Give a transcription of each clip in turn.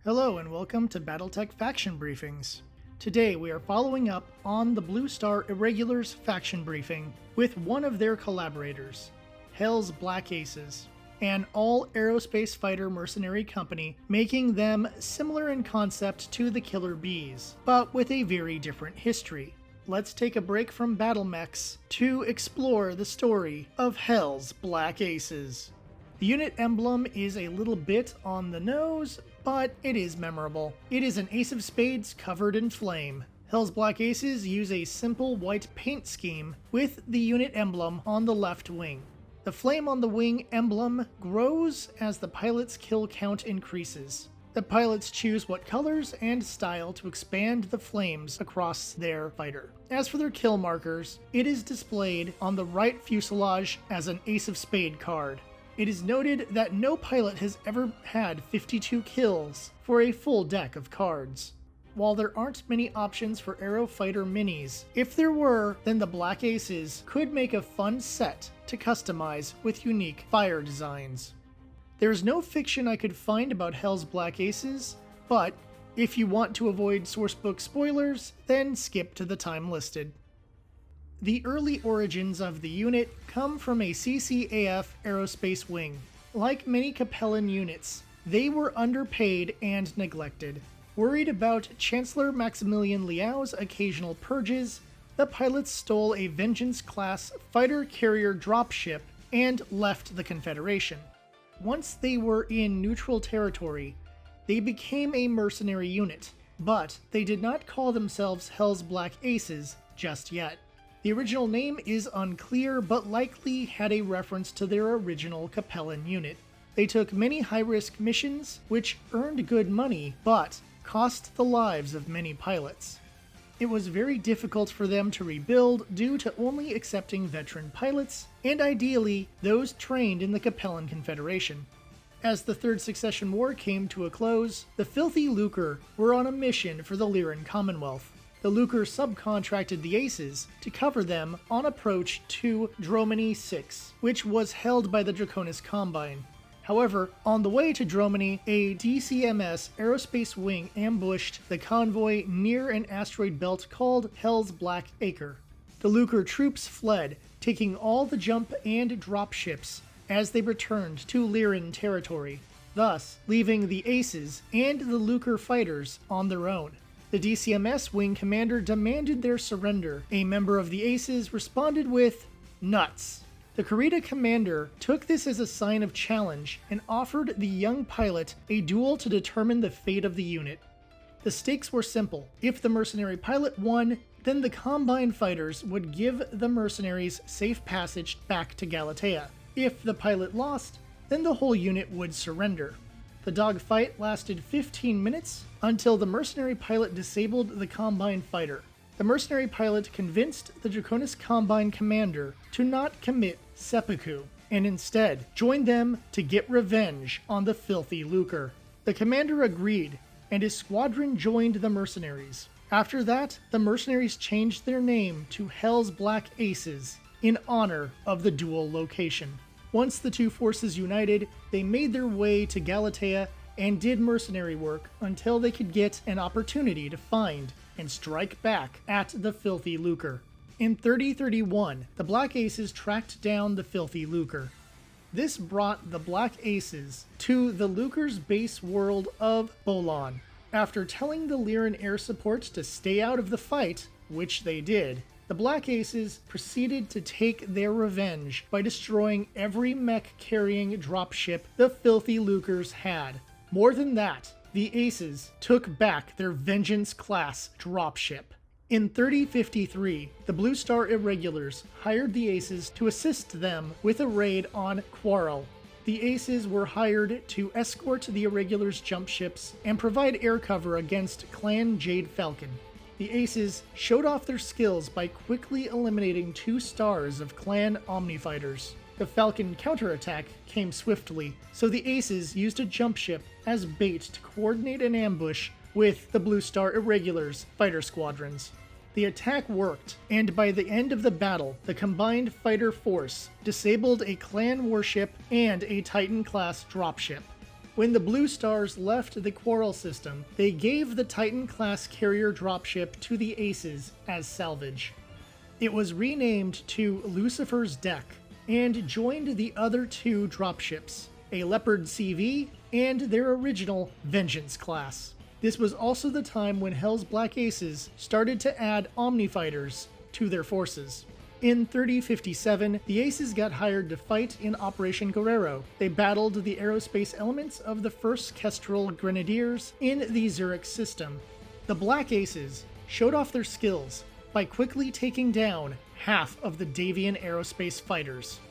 Hello and welcome to BattleTech Faction Briefings. Today we are following up on the Blue Star Irregulars faction briefing with one of their collaborators, Hell's Black Aces, an all-aerospace fighter mercenary company making them similar in concept to the Killer Bees, but with a very different history. Let's take a break from battle mechs to explore the story of Hell's Black Aces. The unit emblem is a little bit on the nose, but it is memorable. It is an ace of spades covered in flame. Hell's Black Aces use a simple white paint scheme with the unit emblem on the left wing. The flame on the wing emblem grows as the pilot's kill count increases. The pilots choose what colors and style to expand the flames across their fighter. As for their kill markers, it is displayed on the right fuselage as an ace of spade card. It is noted that no pilot has ever had 52 kills for a full deck of cards. While there aren't many options for Aero Fighter minis, if there were, then the Black Aces could make a fun set to customize with unique fire designs. There's no fiction I could find about Hell's Black Aces, but if you want to avoid sourcebook spoilers, then skip to the time listed. The early origins of the unit come from a CCAF aerospace wing. Like many Capellan units, they were underpaid and neglected. Worried about Chancellor Maximilian Liao's occasional purges, the pilots stole a Vengeance-class fighter carrier dropship and left the Confederation. Once they were in neutral territory, they became a mercenary unit, but they did not call themselves Hell's Black Aces just yet. The original name is unclear, but likely had a reference to their original Capellan unit. They took many high-risk missions, which earned good money, but cost the lives of many pilots. It was very difficult for them to rebuild due to only accepting veteran pilots, and ideally, those trained in the Capellan Confederation. As the Third Succession War came to a close, the Filthy Lucre were on a mission for the Lyran Commonwealth. The Lucre subcontracted the Aces to cover them on approach to Dromany 6, which was held by the Draconis Combine. However, on the way to Dromany, a DCMS aerospace wing ambushed the convoy near an asteroid belt called Hell's Black Acre. The Lucre troops fled, taking all the jump and drop ships as they returned to Lyran territory, thus leaving the Aces and the Lucre fighters on their own. The DCMS wing commander demanded their surrender. A member of the Aces responded with, "Nuts." The Kurita commander took this as a sign of challenge and offered the young pilot a duel to determine the fate of the unit. The stakes were simple. If the mercenary pilot won, then the Combine fighters would give the mercenaries safe passage back to Galatea. If the pilot lost, then the whole unit would surrender. The dogfight lasted 15 minutes until the mercenary pilot disabled the Combine fighter. The mercenary pilot convinced the Draconis Combine commander to not commit seppuku, and instead joined them to get revenge on the Filthy Lucre. The commander agreed, and his squadron joined the mercenaries. After that, the mercenaries changed their name to Hell's Black Aces in honor of the dual location. Once the two forces united, they made their way to Galatea and did mercenary work until they could get an opportunity to find and strike back at the Filthy Lucre. In 3031, the Black Aces tracked down the Filthy Lucre. This brought the Black Aces to the Lucre's base world of Bolon. After telling the Lyran air support to stay out of the fight, which they did, the Black Aces proceeded to take their revenge by destroying every mech-carrying dropship the Filthy Lucres had. More than that, the Aces took back their Vengeance-class dropship. In 3053, the Blue Star Irregulars hired the Aces to assist them with a raid on Quarrel. The Aces were hired to escort the Irregulars' jump ships and provide air cover against Clan Jade Falcon. The Aces showed off their skills by quickly eliminating 2 stars of Clan Omnifighters. The Falcon counterattack came swiftly, so the Aces used a jump ship as bait to coordinate an ambush with the Blue Star Irregulars fighter squadrons. The attack worked, and by the end of the battle, the combined fighter force disabled a clan warship and a Titan-class dropship. When the Blue Stars left the Quarrel system, they gave the Titan-class carrier dropship to the Aces as salvage. It was renamed to Lucifer's Deck and joined the other two dropships, a Leopard CV and their original Vengeance class. This was also the time when Hell's Black Aces started to add Omnifighters to their forces. In 3057, the Aces got hired to fight in Operation Guerrero. They battled the aerospace elements of the 1st Kestrel Grenadiers in the Zurich system. The Black Aces showed off their skills by quickly taking down half of the Davian aerospace fighters.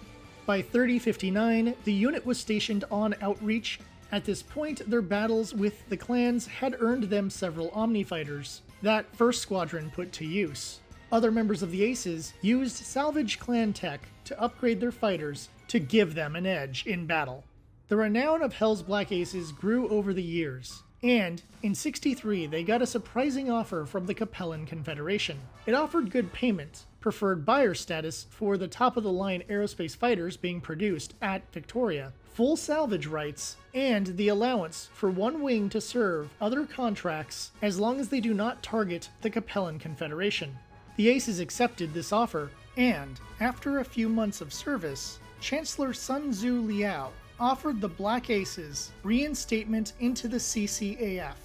By 3059, the unit was stationed on Outreach. At this point, their battles with the clans had earned them several Omnifighters that 1st Squadron put to use. Other members of the Aces used salvage clan tech to upgrade their fighters to give them an edge in battle. The renown of Hell's Black Aces grew over the years, and in 63 they got a surprising offer from the Capellan Confederation. It offered good payment, preferred buyer status for the top-of-the-line aerospace fighters being produced at Victoria, full salvage rights, and the allowance for one wing to serve other contracts as long as they do not target the Capellan Confederation. The Aces accepted this offer, and after a few months of service, Chancellor Sun Tzu Liao offered the Black Aces reinstatement into the CCAF.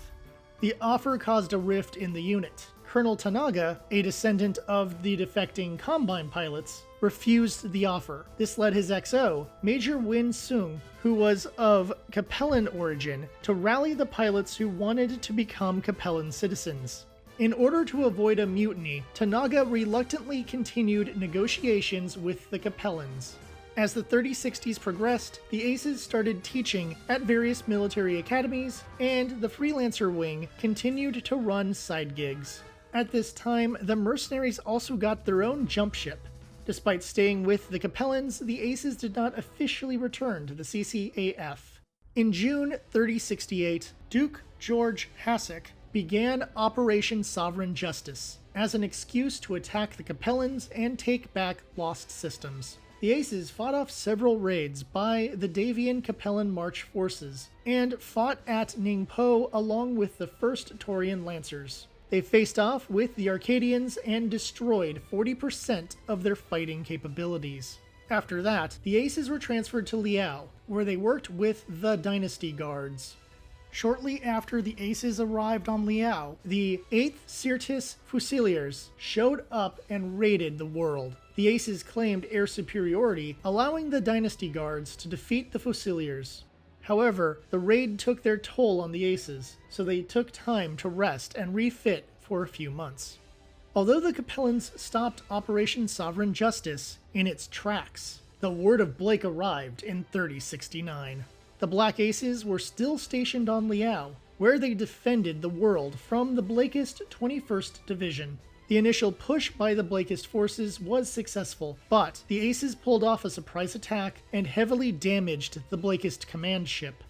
The offer caused a rift in the unit. Colonel Tanaga, a descendant of the defecting Combine pilots, refused the offer. This led his XO, Major Win Sung, who was of Capellan origin, to rally the pilots who wanted to become Capellan citizens. In order to avoid a mutiny, Tanaga reluctantly continued negotiations with the Capellans. As the 3060s progressed, the Aces started teaching at various military academies, and the freelancer wing continued to run side gigs. At this time, the mercenaries also got their own jump ship. Despite staying with the Capellans, the Aces did not officially return to the CCAF. In June 3068, Duke George Hasek began Operation Sovereign Justice as an excuse to attack the Capellans and take back lost systems. The Aces fought off several raids by the Davian Capellan March forces and fought at Ningpo along with the 1st Taurian Lancers. They faced off with the Arcadians and destroyed 40% of their fighting capabilities. After that, the Aces were transferred to Liao, where they worked with the Dynasty Guards. Shortly after the Aces arrived on Liao, the 8th Syrtis Fusiliers showed up and raided the world. The Aces claimed air superiority, allowing the Dynasty Guards to defeat the Fusiliers. However, the raid took their toll on the Aces, so they took time to rest and refit for a few months. Although the Capellans stopped Operation Sovereign Justice in its tracks, the word of Blake arrived in 3069. The Black Aces were still stationed on Liao, where they defended the world from the Blakist 21st Division. The initial push by the Blakist forces was successful, but the Aces pulled off a surprise attack and heavily damaged the Blakist command ship.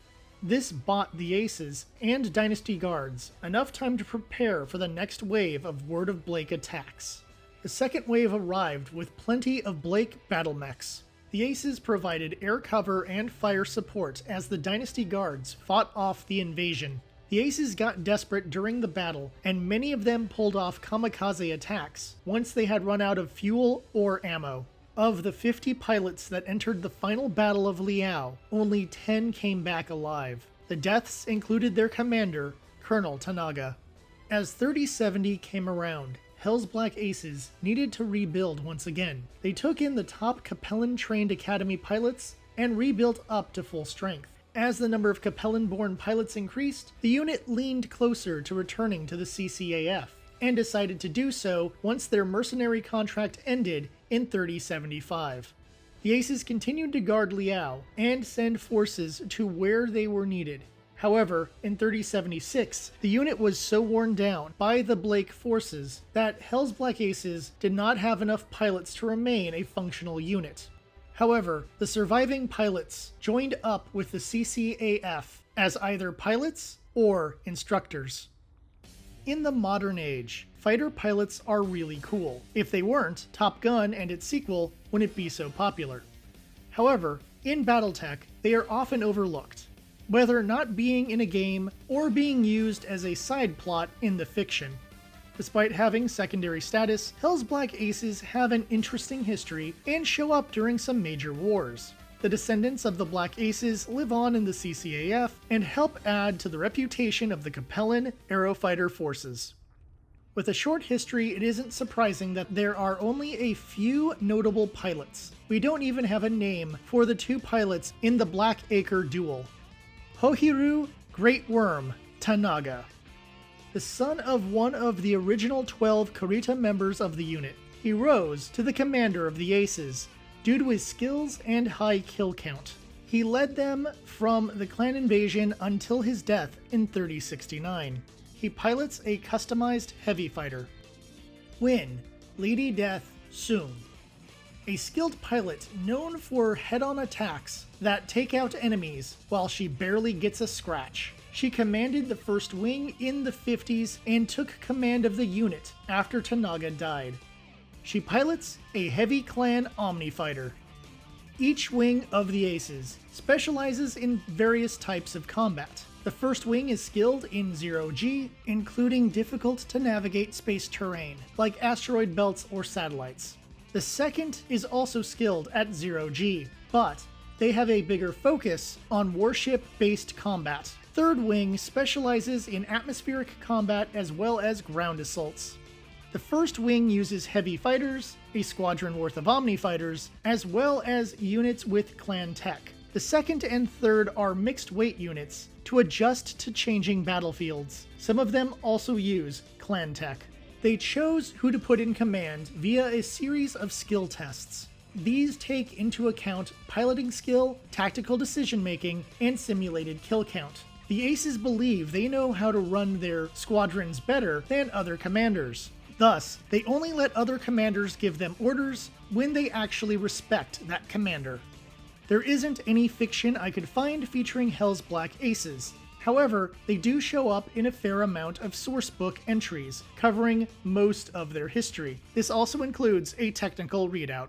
This bought the Aces and Dynasty Guards enough time to prepare for the next wave of Word of Blake attacks. The second wave arrived with plenty of Blake battle mechs. The Aces provided air cover and fire support as the Dynasty Guards fought off the invasion. The Aces got desperate during the battle, and many of them pulled off kamikaze attacks once they had run out of fuel or ammo. Of the 50 pilots that entered the final battle of Liao, only 10 came back alive. The deaths included their commander, Colonel Tanaga. As 3070 came around, Hell's Black Aces needed to rebuild once again. They took in the top Capellan-trained Academy pilots and rebuilt up to full strength. As the number of Capellan-born pilots increased, the unit leaned closer to returning to the CCAF, and decided to do so once their mercenary contract ended in 3075. The Aces continued to guard Liao and send forces to where they were needed. However, in 3076, the unit was so worn down by the Blake forces that Hell's Black Aces did not have enough pilots to remain a functional unit. However, the surviving pilots joined up with the CCAF as either pilots or instructors. In the modern age, fighter pilots are really cool. If they weren't, Top Gun and its sequel wouldn't be so popular. However, in BattleTech, they are often overlooked. whether not being in a game or being used as a side plot in the fiction. Despite having secondary status, Hell's Black Aces have an interesting history and show up during some major wars. The descendants of the Black Aces live on in the CCAF and help add to the reputation of the Capellan Aerofighter forces. With a short history, it isn't surprising that there are only a few notable pilots. We don't even have a name for the two pilots in the Black Acre duel. Hohiru, Great Worm, Tanaga. The son of one of the original 12 Kurita members of the unit, he rose to the commander of the Aces due to his skills and high kill count. He led them from the clan invasion until his death in 3069. He pilots a customized heavy fighter. Win, Lady Death, Soon. A skilled pilot known for head-on attacks that take out enemies while she barely gets a scratch. She commanded the First Wing in the 50s and took command of the unit after Tanaga died. She pilots a heavy clan Omni fighter. Each wing of the Aces specializes in various types of combat. The First Wing is skilled in 0G, including difficult to navigate space terrain, like asteroid belts or satellites. The second is also skilled at 0G, but they have a bigger focus on warship-based combat. Third Wing specializes in atmospheric combat as well as ground assaults. The First Wing uses heavy fighters, a squadron worth of Omni fighters, as well as units with clan tech. The second and third are mixed weight units to adjust to changing battlefields. Some of them also use clan tech. They chose who to put in command via a series of skill tests. These take into account piloting skill, tactical decision-making, and simulated kill count. The Aces believe they know how to run their squadrons better than other commanders. Thus, they only let other commanders give them orders when they actually respect that commander. There isn't any fiction I could find featuring Hell's Black Aces. However, they do show up in a fair amount of sourcebook entries, covering most of their history. This also includes a technical readout.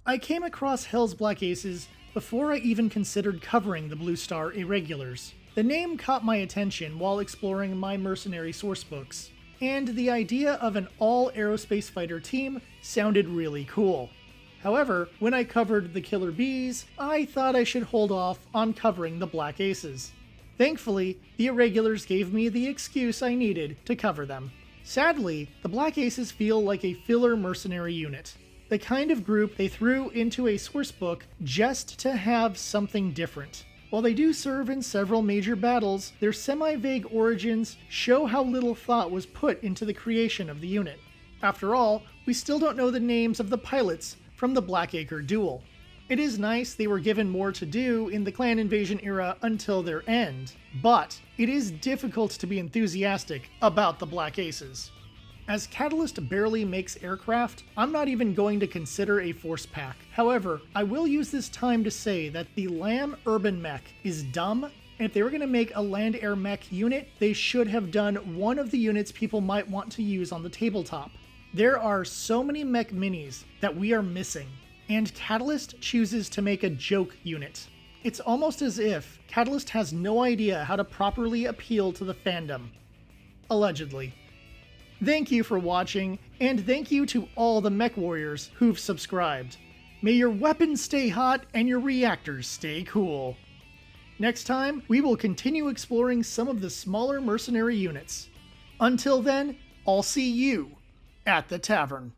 I came across Hell's Black Aces before I even considered covering the Blue Star Irregulars. The name caught my attention while exploring my mercenary sourcebooks, and the idea of an all-aerospace fighter team sounded really cool. However, when I covered the Killer Bees, I thought I should hold off on covering the Black Aces. Thankfully, the Irregulars gave me the excuse I needed to cover them. Sadly, the Black Aces feel like a filler mercenary unit, the kind of group they threw into a sourcebook just to have something different. While they do serve in several major battles, their semi-vague origins show how little thought was put into the creation of the unit. After all, we still don't know the names of the pilots from the Black Acre duel. It is nice they were given more to do in the clan invasion era until their end, but it is difficult to be enthusiastic about the Black Aces. As Catalyst barely makes aircraft, I'm not even going to consider a force pack. However, I will use this time to say that the LAM Urban Mech is dumb, and if they were going to make a land-air mech unit, they should have done one of the units people might want to use on the tabletop. There are so many mech minis that we are missing, and Catalyst chooses to make a joke unit. It's almost as if Catalyst has no idea how to properly appeal to the fandom. Allegedly. Thank you for watching, and thank you to all the mech warriors who've subscribed. May your weapons stay hot and your reactors stay cool. Next time, we will continue exploring some of the smaller mercenary units. Until then, I'll see you at the tavern.